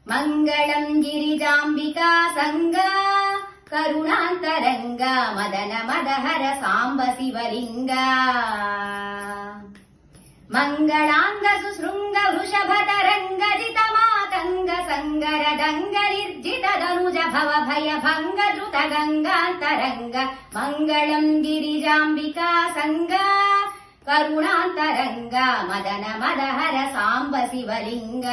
మంగళం గిరిజాంబికా సంగా కరుణాంతరంగ మదన మదహర సాంబ శివలింగ మంగళాంగ సుశృంగ వృషభతరంగ జితమాతంగ సంగరదంగ నిర్జిత ధనుజ భవ భయ భంగ ధృత గంగాంతరంగ మంగళం గిరిజాంబికా సంగా కరుణాంతరంగ మదన మదహర సాంబ శివలింగ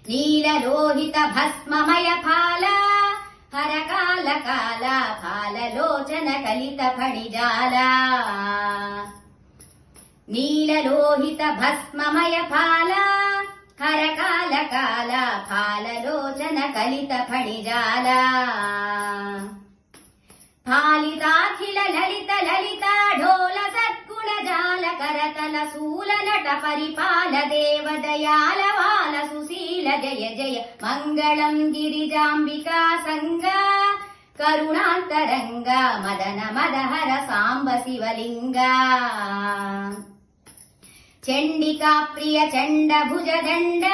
నీలలోహిత భస్మమయ ఫాల హర కాల కాల ఫాలలోచన కలిత ఫణిజాల నీలలోహిత భస్మమయ ఫాల హర కాల కాల ఫాలలోచన కలిత ఫణిజాల ఫాలితాఖిల లలిత లలిత ఢోల సద్గుణ జాల కరతల శూల నట పరిపాల దేవ దయాల వాల సుశీల జయ జయ మంగళం గిరిజాంబికా సంగా కరుణాంతరంగ మదన మదహర సాంబ శివలింగ చండికా ప్రియ చండ భుజ దండ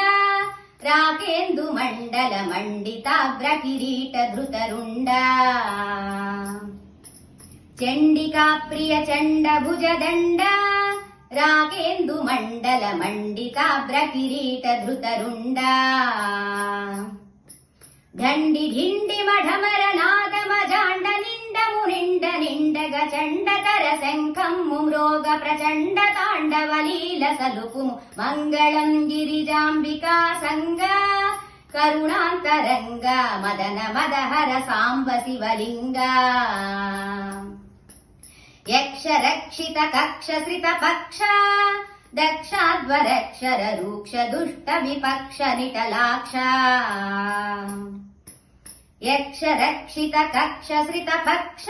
రాకేందు మండల మండితాగ్ర కిరీట ధృతరుండ చండికా ప్రియ చండ భుజ దండ రాకేందు మండల మండితాగ్ర కిరీట ధృతరుండ ఢండి ఢిండి మఢమర నాదమ జాండ నిండము నిండ నిండగ చండకర శంఖము మ్రోగ ప్రచండ తాండవలీల సలుపు మంగళం గిరిజాంబికా సంగా కరుణాంతరంగ మదన మదహర సాంబ శివలింగ యక్ష రక్షిత కక్ష శ్రిత పక్ష దక్షాధ్వరక్షర రూక్ష దుష్ట విపక్ష నిటలాక్ష యక్ష రక్షిత కక్ష శ్రిత పక్ష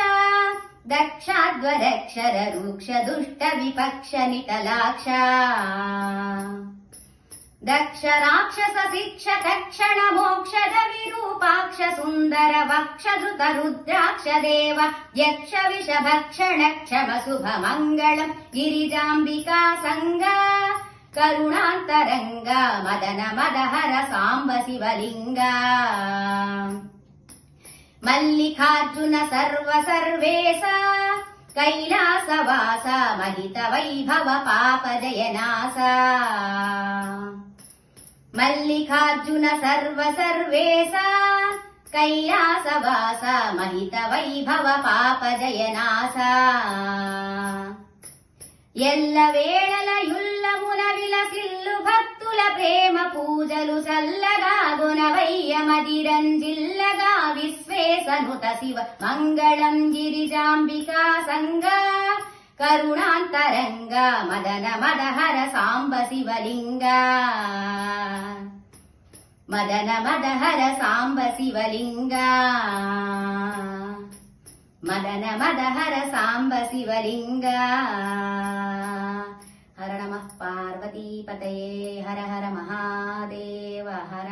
దక్షాధ్వరక్షర రూక్ష దుష్ట విపక్ష నిటలాక్ష దక్ష రాక్షస శిక్ష తక్షణ మోక్షద విరూపాక్ష సుందర వక్ష ధృత రుద్రాక్ష దేవ యక్ష విష భక్షణ క్షమ శుభ మంగళం గిరిజాంబికా సంగా కరుణాంతరంగ మదన మదహర సాంబ శివలింగ మల్లికార్జున సర్వ సర్వేశ కైలాసవాస మహిత వైభవ పాప జయనాస మల్లికార్జున సర్వ సర్వేశ కైలాసవాస మహిత వైభవ పాప జయనాస ఎల్ల వేళల యుల్లమున విలసిల్లు భక్తుల ప్రేమ పూజలు చల్లగా గుణవయ్య మదిరంజిల్లగా విశ్వేశనుత శివ మంగళం గిరిజాంబికా సంగా కరుణాంతరంగ మదన మదహర సాంబ శివలింగ మదన మదహర సాంబ శివలింగ మదన మదహర సాంబ శివలింగ హర నమః పార్వతీపతయే హర హర మహాదేవ హర